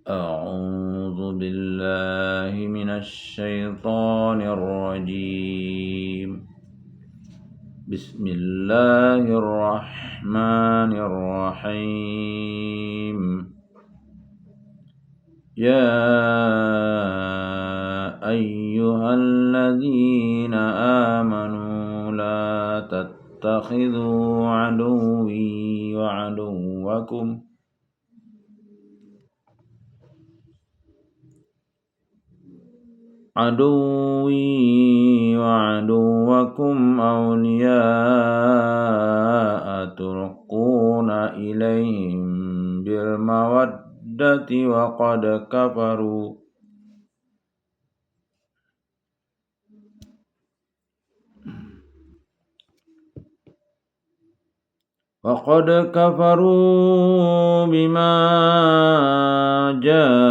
أعوذ بالله من الشيطان الرجيم. بسم الله الرحمن الرحيم. يا أيها الذين آمنوا لا تتخذوا عدوي وعدوكم أولياء تلقون إليهم بالمودة وقد كفروا بما جاءكم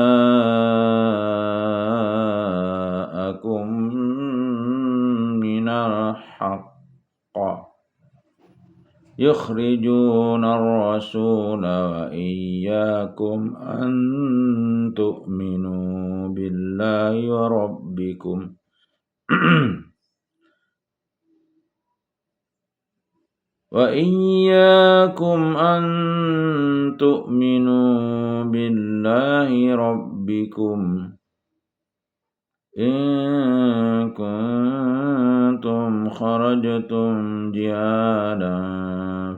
من الحق يخرجون الرسول وإياكم أن تؤمنوا بالله وربكم إن كنتم خرجتم جهادا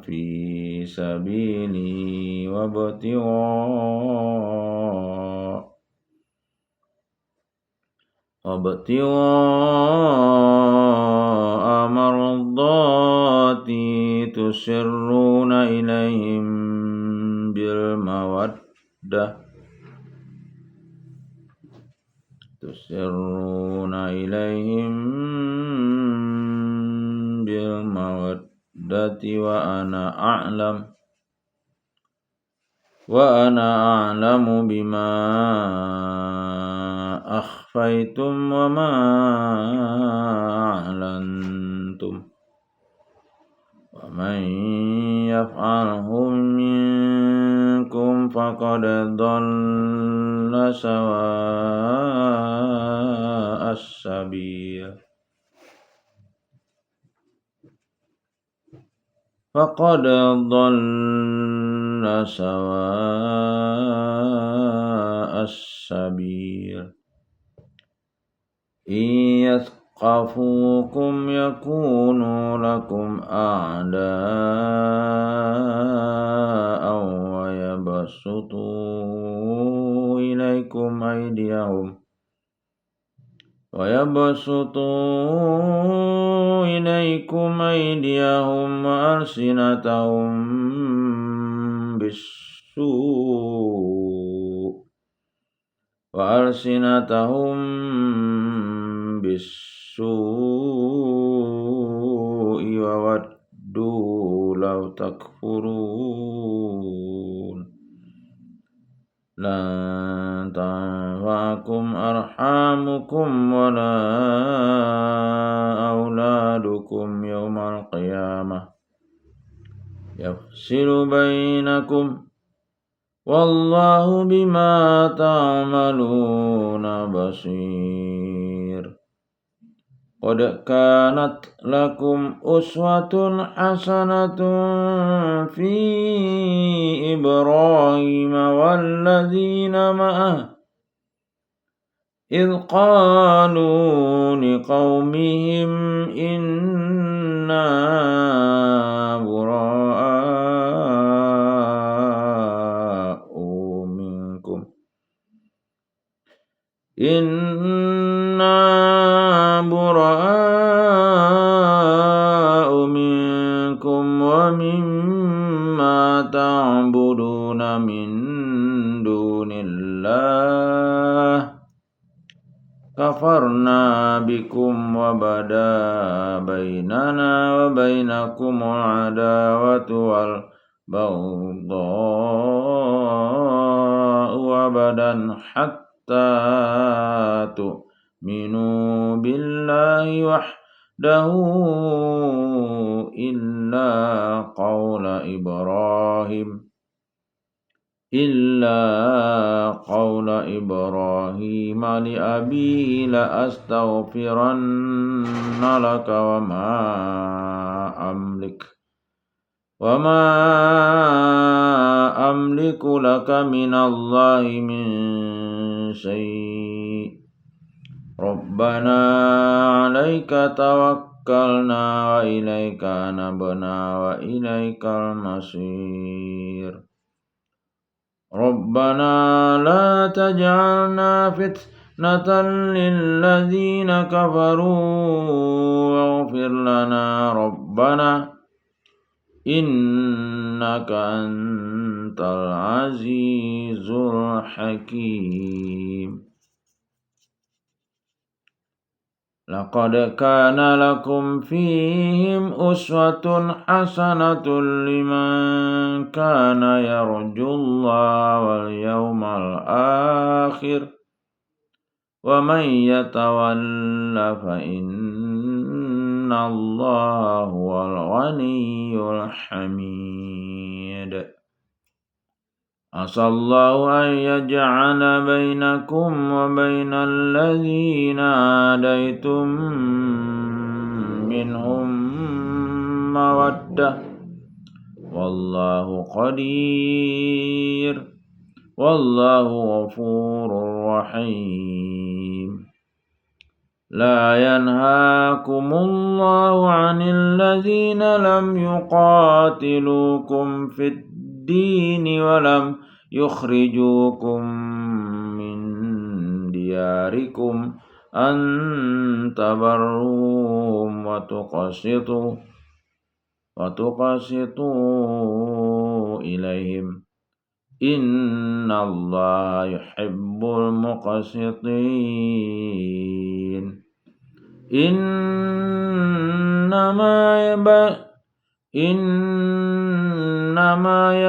في سبيلي وابتغاء مرضاتي تسرون إليهم بالمودة وأنا أعلم بما أخفيتم وما أعلنتم ومن يفعله منكم فقد ضل سواء السبيل. إن يثقفوكم يكونوا لكم أعداء ويبسطوا إليكم أيديهم وألسنتهم بالسوء وودوا لو تكفرون. لن تنفعكم أرحامكم ولا أولادكم يوم القيامة يفصل بينكم والله بما تعملون بصير. قد كانت لكم أسوة حسنة في إبراهيم والذين معه إذ قالوا لقومهم إنا براء منكم ومما تعبدون من دون الله كفرنا بكم وبدا بيننا وبينكم العداوة والبغضاء أبدا حتى تؤمنوا بالله وحده إلا قول إلا قول إبراهيم لأبيه لأستغفرن لك وما أملك لك من الله من شيء ربنا عليك توكلنا وإليك أنبنا وإليك المصير ربنا لا تجعلنا فتنة للذين كفروا واغفر لنا ربنا إنك أنت العزيز الحكيم لقد كان لكم فيهم أسوة حسنة لمن كان يرجو الله واليوم الآخر ومن يتول فإن الله هو الغني الحميد عسى الله أن يجعل بينكم وبين الذين عاديتم منهم مودة والله قدير والله غفور رحيم لا ينهاكم الله عن الذين لم يقاتلوكم في الدين ولم يخرجوكم من دياركم أن تبروهم وتقسطوا إليهم إن الله يحب المقسطين إنما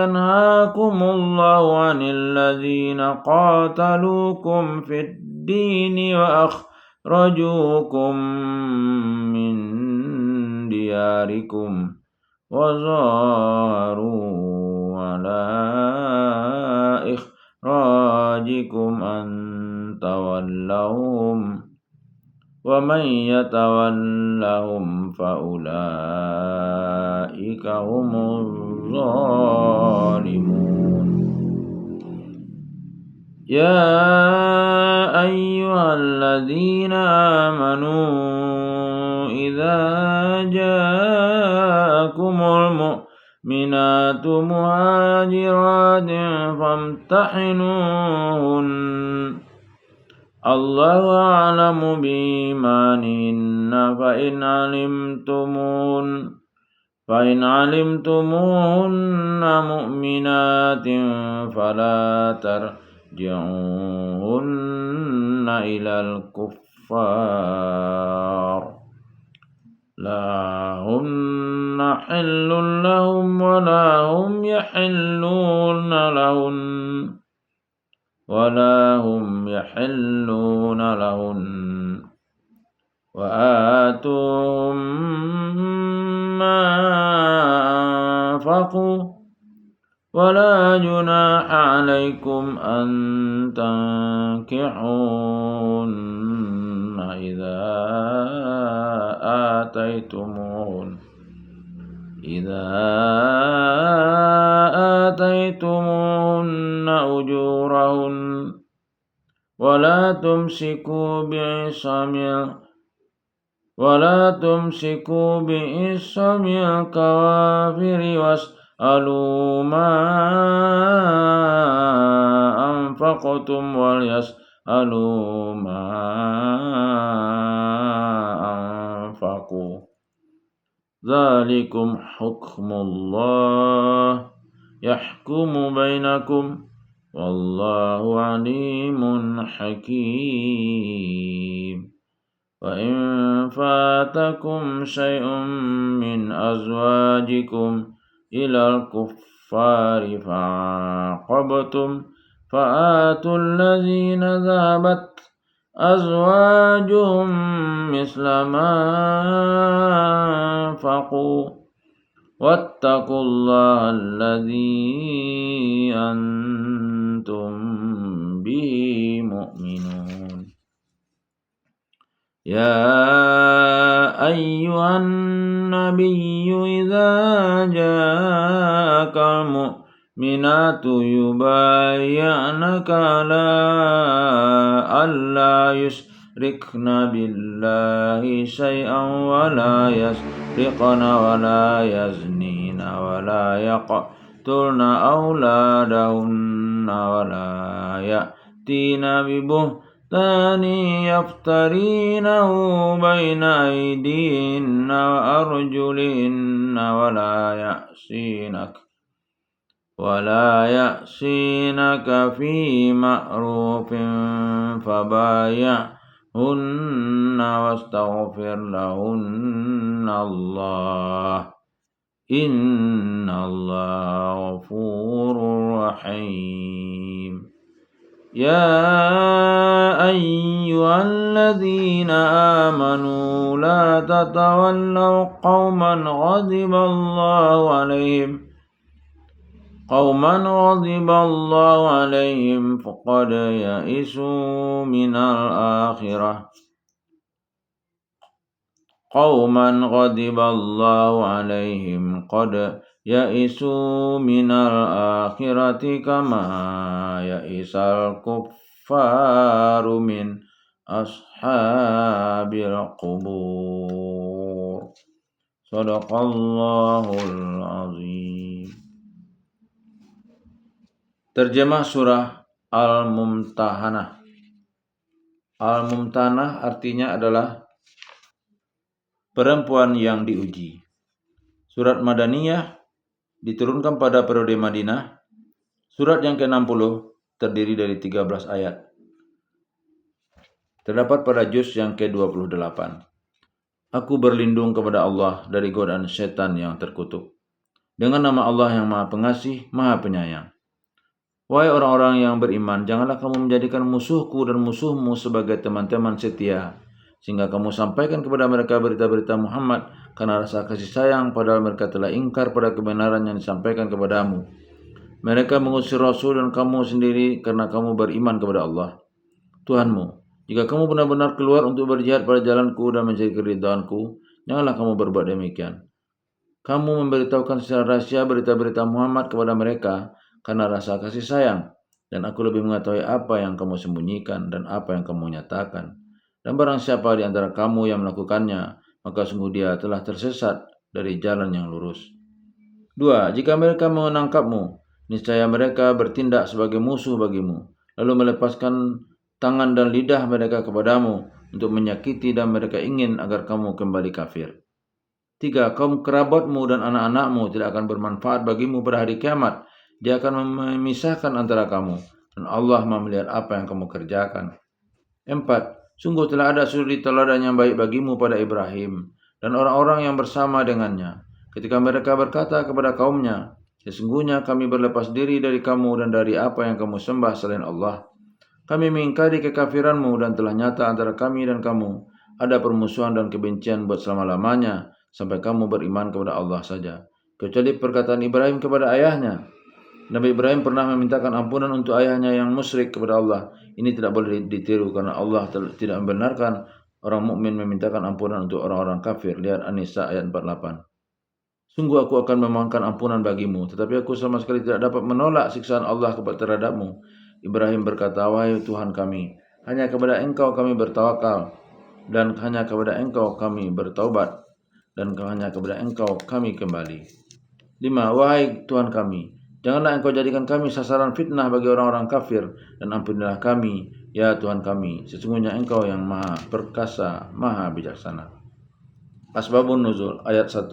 ينهاكم الله عن الذين قاتلوكم في الدين وأخرجوكم من دياركم وظاهروا على إخراجكم أن تولوهم ومن يتولهم فأولئك هم الظالمون يا أيها الذين آمنوا إذا جاءكم المؤمنات مهاجرات فامتحنوهن الله أعلم بإيمانهن فإن علمتموهن مؤمنات فلا ترجعوهن إلى الكفار لا هن حل لهم ولا هم يحلون لهن وآتوهم ما أنفقوا ولا جناح عليكم أن تنكحوهن إذا آتيتموهن أجورهن ولا تمسكوا بعصم الكوافر واسألوا ما أنفقتم وليسألوا ما أنفقوا ذلكم حكم الله يحكم بينكم والله عليم حكيم وإن فاتكم شيء من أزواجكم إلى الكفار فعاقبتم فآتوا الذين ذهبت أزواجهم مثل ما أنفقوا واتقوا الله الذي أنتم يا أيها النبي إذا جاءك المؤمنات يبايعنك على ألا يشركن بالله شيئا ولا يسرقن ولا يزنين ولا يقتلن أولادهن ولا يأتين ببهتان يفترينه بين أيديهن وأرجلهن ولا يأسينك في معروف فبايعهن واستغفر لهن الله إن الله غفور رحيم يا أيها الذين آمنوا لا تتولوا قوما غضب الله عليهم فقد يئسوا من الآخرة قوما غضب الله عليهم قد يئسوا من الآخرة كما يئس الكفار من أصحاب القبور صدق الله العظيم. Terjemah surah Al-Mumtahanah. Al-Mumtahanah artinya adalah perempuan yang diuji. Surat Madaniyah diturunkan pada periode Madinah. Surat yang ke-60 terdiri dari 13 ayat. Terdapat pada juz yang ke-28. Aku berlindung kepada Allah dari godaan setan yang terkutuk. Dengan nama Allah yang Maha Pengasih, Maha Penyayang. Wahai orang-orang yang beriman, janganlah kamu menjadikan musuhku dan musuhmu sebagai teman-teman setia, sehingga kamu sampaikan kepada mereka berita-berita Muhammad karena rasa kasih sayang, padahal mereka telah ingkar pada kebenaran yang disampaikan kepadamu. Mereka mengusir Rasul dan kamu sendiri karena kamu beriman kepada Allah, Tuhanmu. Jika kamu benar-benar keluar untuk berjihad pada jalanku dan mencari keridhaanku, janganlah kamu berbuat demikian. Kamu memberitahukan secara rahasia berita-berita Muhammad kepada mereka karena rasa kasih sayang, dan aku lebih mengetahui apa yang kamu sembunyikan dan apa yang kamu nyatakan. Dan barang siapa di antara kamu yang melakukannya, maka sungguh dia telah tersesat dari jalan yang lurus. 2. Jika mereka menangkapmu, niscaya mereka bertindak sebagai musuh bagimu, lalu melepaskan tangan dan lidah mereka kepadamu untuk menyakiti, dan mereka ingin agar kamu kembali kafir. 3. Kaum kerabatmu dan anak-anakmu tidak akan bermanfaat bagimu pada hari kiamat. Dia akan memisahkan antara kamu, dan Allah melihat apa yang kamu kerjakan. 4. Sungguh telah ada suri teladan yang baik bagimu pada Ibrahim dan orang-orang yang bersama dengannya, ketika mereka berkata kepada kaumnya, sesungguhnya kami berlepas diri dari kamu dan dari apa yang kamu sembah selain Allah. Kami mengingkari kekafiranmu dan telah nyata antara kami dan kamu ada permusuhan dan kebencian buat selama-lamanya, sampai kamu beriman kepada Allah saja, kecuali perkataan Ibrahim kepada ayahnya. Nabi Ibrahim pernah memintakan ampunan untuk ayahnya yang musyrik kepada Allah. Ini tidak boleh ditiru karena Allah tidak membenarkan orang mukmin memintakan ampunan untuk orang-orang kafir. Lihat An-Nisa ayat 48. Sungguh aku akan memohonkan ampunan bagimu, tetapi aku sama sekali tidak dapat menolak siksaan Allah terhadapmu. Ibrahim berkata, wahai Tuhan kami, hanya kepada Engkau kami bertawakal, dan hanya kepada Engkau kami bertaubat, dan hanya kepada Engkau kami kembali. 5. Wahai Tuhan kami, janganlah Engkau jadikan kami sasaran fitnah bagi orang-orang kafir, dan ampunilah kami, ya Tuhan kami, sesungguhnya Engkau yang Maha Perkasa, Maha Bijaksana. Asbabun Nuzul ayat 1.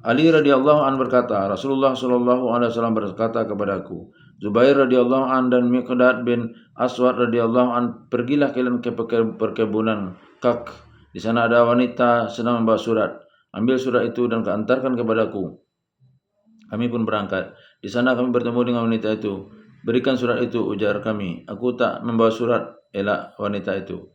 Ali radhiyallahu an berkata, Rasulullah sallallahu alaihi wasallam berkata kepadaku, Zubair radhiyallahu an dan Miqdad bin Aswad radhiyallahu an, pergilah kalian ke perkebunan Kak. Di sana ada wanita sedang membawa surat. Ambil surat itu dan antarkan kepadaku. Kami pun berangkat. Di sana kami bertemu dengan wanita itu. Berikan surat itu, ujar kami. Aku tak membawa surat, elak wanita itu.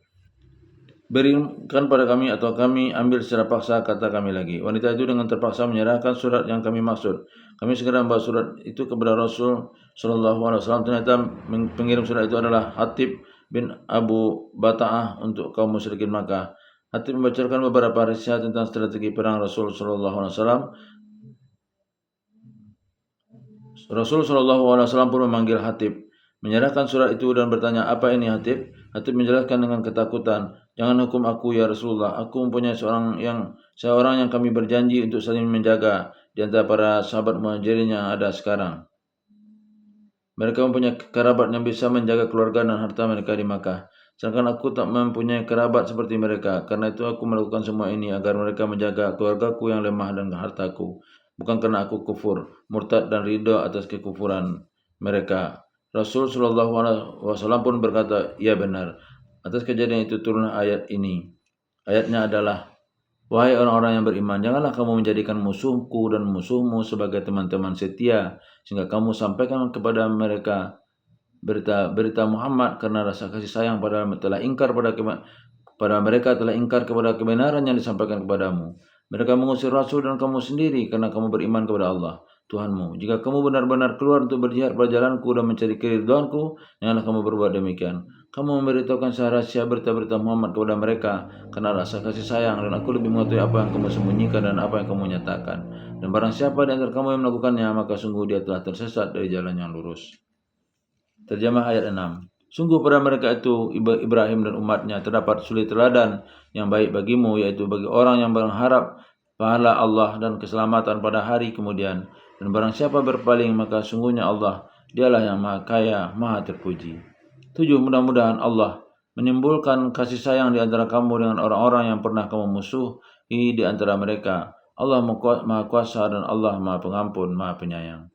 Berikan pada kami atau kami ambil secara paksa, kata kami lagi. Wanita itu dengan terpaksa menyerahkan surat yang kami maksud. Kami segera membawa surat itu kepada Rasul sallallahu alaihi wasallam. Ternyata pengirim surat itu adalah Hatib bin Abu Bata'ah untuk kaum musyrikin Makkah. Hatib membacakan beberapa riwayat tentang strategi perang Rasul sallallahu alaihi wasallam. Rasul sallallahu alaihi wasallam pun memanggil Hatib, menyerahkan surat itu dan bertanya, "Apa ini Hatib?" Hatib menjelaskan dengan ketakutan, "Jangan hukum aku ya Rasulullah. Aku mempunyai seorang yang kami berjanji untuk saling menjaga di antara para sahabat Muhajirin yang ada sekarang. Mereka mempunyai kerabat yang bisa menjaga keluarga dan harta mereka di Makkah. Sedangkan aku tak mempunyai kerabat seperti mereka. Karena itu aku melakukan semua ini agar mereka menjaga keluargaku yang lemah dan hartaku. Bukan karena aku kufur, murtad dan ridha atas kekufuran mereka." Rasul Shallallahu Alaihi Wasallam pun berkata, "Ya benar." Atas kejadian itu turunlah ayat ini. Ayatnya adalah, "Wahai orang-orang yang beriman, janganlah kamu menjadikan musuhku dan musuhmu sebagai teman-teman setia, sehingga kamu sampaikan kepada mereka berita Muhammad karena rasa kasih sayang pada mereka telah ingkar kepada kebenaran yang disampaikan kepadamu. Mereka mengusir Rasul dan kamu sendiri karena kamu beriman kepada Allah, Tuhanmu. Jika kamu benar-benar keluar untuk berjihad pada jalanku dan mencari keridhaanku, janganlah kamu berbuat demikian. Kamu memberitahukan secara rahasia berita-berita Muhammad kepada mereka karena rasa kasih sayang, dan aku lebih mengetahui apa yang kamu sembunyikan dan apa yang kamu nyatakan. Dan barang siapa di antara kamu yang melakukannya, maka sungguh dia telah tersesat dari jalan yang lurus." Terjemah ayat 6. Sungguh pada mereka itu, Ibrahim dan umatnya, terdapat suri teladan yang baik bagimu, yaitu bagi orang yang berharap pahala Allah dan keselamatan pada hari kemudian. Dan barang siapa berpaling, maka sungguhnya Allah, dialah yang maha kaya, maha terpuji. 7. Mudah-mudahan Allah menimbulkan kasih sayang di antara kamu dengan orang-orang yang pernah kamu musuhi di antara mereka. Allah maha kuasa dan Allah maha pengampun, maha penyayang.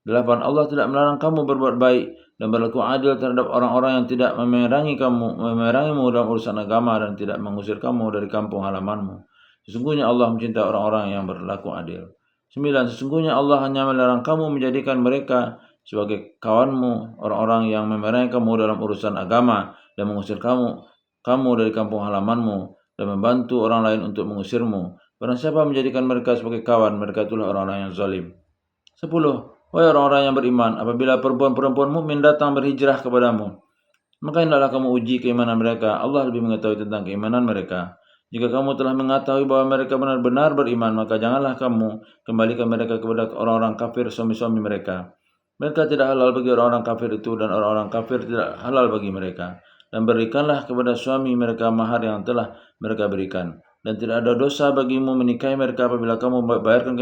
8. Allah tidak melarang kamu berbuat baik dan berlaku adil terhadap orang-orang yang tidak memerangimu dalam urusan agama dan tidak mengusir kamu dari kampung halamanmu. Sesungguhnya Allah mencintai orang-orang yang berlaku adil. 9. Sesungguhnya Allah hanya melarang kamu menjadikan mereka sebagai kawanmu, orang-orang yang memerangi kamu dalam urusan agama dan mengusir kamu dari kampung halamanmu dan membantu orang lain untuk mengusirmu. Barang siapa menjadikan mereka sebagai kawan, mereka itulah orang-orang yang zalim. 10. Wahai orang-orang yang beriman, apabila perempuan-perempuan mukmin datang berhijrah kepadamu, maka hendaklah kamu uji keimanan mereka. Allah lebih mengetahui tentang keimanan mereka. Jika kamu telah mengetahui bahwa mereka benar-benar beriman, maka janganlah kamu kembalikan mereka kepada orang-orang kafir, suami-suami mereka. Mereka tidak halal bagi orang-orang kafir itu, dan orang-orang kafir tidak halal bagi mereka. Dan berikanlah kepada suami mereka mahar yang telah mereka berikan. Dan tidak ada dosa bagimu menikahi mereka apabila kamu bayarkan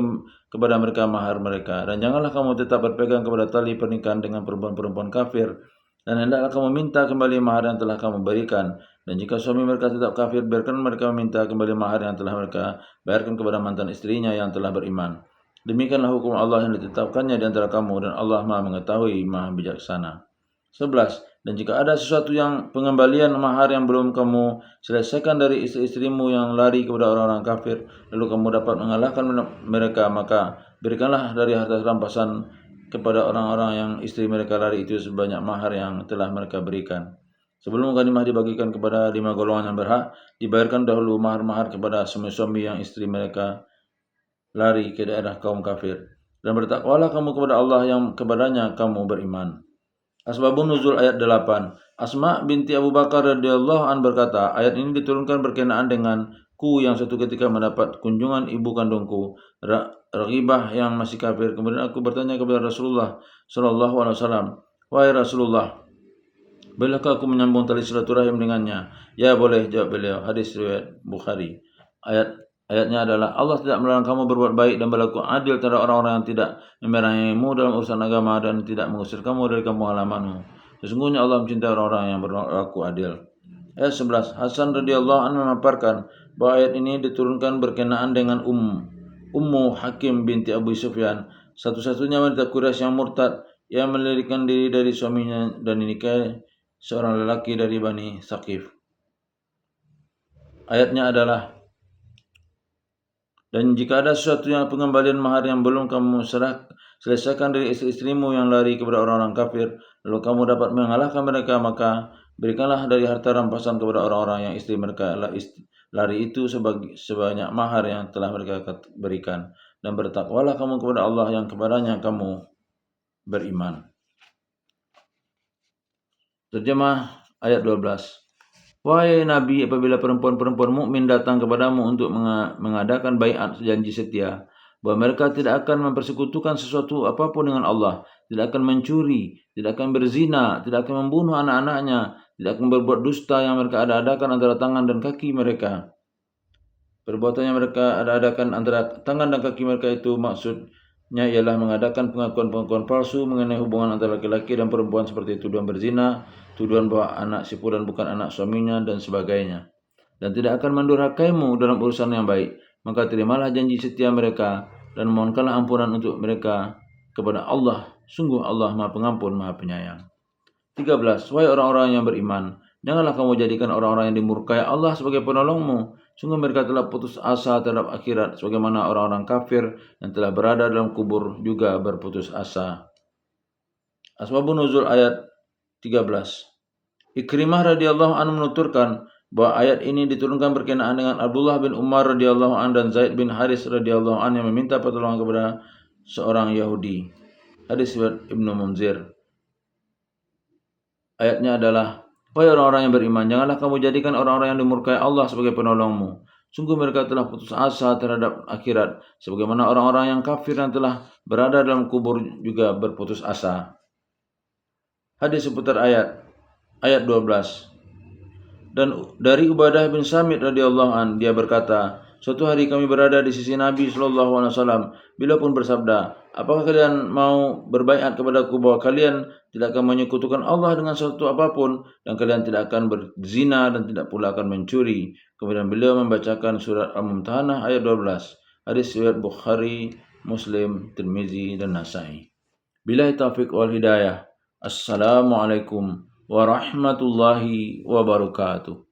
kepada mereka mahar mereka. Dan janganlah kamu tetap berpegang kepada tali pernikahan dengan perempuan-perempuan kafir. Dan hendaklah kamu minta kembali mahar yang telah kamu berikan. Dan jika suami mereka tetap kafir, biarkan mereka meminta kembali mahar yang telah mereka bayarkan kepada mantan istrinya yang telah beriman. Demikianlah hukum Allah yang ditetapkannya di antara kamu, dan Allah Maha mengetahui, Maha bijaksana. 11. Dan jika ada sesuatu yang pengembalian mahar yang belum kamu selesaikan dari istri-istrimu yang lari kepada orang-orang kafir, lalu kamu dapat mengalahkan mereka, maka berikanlah dari harta rampasan kepada orang-orang yang istri mereka lari itu sebanyak mahar yang telah mereka berikan. Sebelum ghanimah dibagikan kepada 5 golongan yang berhak, dibayarkan dahulu mahar-mahar kepada suami-suami yang istri mereka lari ke daerah kaum kafir. Dan bertakwalah kamu kepada Allah yang kepadanya kamu beriman. Asbabun nuzul ayat 8. Asma binti Abu Bakar radhiyallahu an berkata, ayat ini diturunkan berkenaan dengan ku yang suatu ketika mendapat kunjungan ibu kandungku, Raghibah yang masih kafir. Kemudian aku bertanya kepada Rasulullah sallallahu alaihi wasallam, "Wahai Rasulullah, bolehkah aku menyambung tali silaturahim dengannya?" "Ya, boleh," jawab beliau. Hadis riwayat Bukhari. Ayatnya adalah, Allah tidak melarang kamu berbuat baik dan berlaku adil terhadap orang-orang yang tidak memerangimu dalam urusan agama dan tidak mengusir kamu dari kampung halamanmu. Sesungguhnya Allah mencintai orang-orang yang berlaku adil. Ayat 11. Hasan radhiyallahu anhu memaparkan bahwa ayat ini diturunkan berkenaan dengan Ummu Hakim binti Abu Sufyan, satu-satunya wanita Quraisy yang murtad yang melarikan diri dari suaminya dan dinikahi seorang lelaki dari Bani Saqif. Ayatnya adalah, dan jika ada sesuatu yang pengembalian mahar yang belum kamu selesaikan dari istri-istrimu yang lari kepada orang-orang kafir, lalu kamu dapat mengalahkan mereka, maka berikanlah dari harta rampasan kepada orang-orang yang istri mereka lari itu sebanyak mahar yang telah mereka berikan. Dan bertakwalah kamu kepada Allah yang kepadanya kamu beriman. Terjemah Ayat 12. Wahai Nabi, apabila perempuan-perempuan mukmin datang kepadamu untuk mengadakan baiat janji setia, bahwa mereka tidak akan mempersekutukan sesuatu apapun dengan Allah, tidak akan mencuri, tidak akan berzina, tidak akan membunuh anak-anaknya, tidak akan berbuat dusta yang mereka ada-adakan antara tangan dan kaki mereka. Perbuatan yang mereka ada-adakan antara tangan dan kaki mereka itu maksudnya ialah mengadakan pengakuan-pengakuan palsu mengenai hubungan antara laki-laki dan perempuan seperti tuduhan berzina, tuduhan bahwa anak si fulan bukan anak suaminya dan sebagainya. Dan tidak akan mendurhakaimu dalam urusan yang baik. Maka terimalah janji setia mereka dan mohonkanlah ampunan untuk mereka kepada Allah. Sungguh Allah Maha Pengampun, Maha Penyayang. 13. Wahai orang-orang yang beriman, janganlah kamu jadikan orang-orang yang dimurkai Allah sebagai penolongmu. Sungguh mereka telah putus asa terhadap akhirat, sebagaimana orang-orang kafir yang telah berada dalam kubur juga berputus asa. Asbabun nuzul ayat 13. Ikrimah radhiyallahu anhu menuturkan bahwa ayat ini diturunkan berkenaan dengan Abdullah bin Umar radhiyallahu anhu dan Zaid bin Haris radhiyallahu anhu yang meminta pertolongan kepada seorang Yahudi. Hadis riwayat Ibnu Munzir. Ayatnya adalah, wahai orang-orang yang beriman, janganlah kamu jadikan orang-orang yang dimurkai Allah sebagai penolongmu. Sungguh mereka telah putus asa terhadap akhirat, sebagaimana orang-orang yang kafir yang telah berada dalam kubur juga berputus asa. Hadis seputar ayat 12. Dan dari Ubadah bin Samit radhiyallahu an, dia berkata, suatu hari kami berada di sisi Nabi SAW. Bila pun bersabda, apakah kalian mau berbaiat kepadaku bahwa kalian tidak akan menyekutukan Allah dengan sesuatu apapun, dan kalian tidak akan berzina dan tidak pula akan mencuri. Kemudian beliau membacakan surat Al-Mumtahanah ayat 12. Hadis riwayat Bukhari, Muslim, Tirmizi, dan Nasai. Billahi taufiq wal hidayah. Assalamualaikum warahmatullahi wabarakatuh.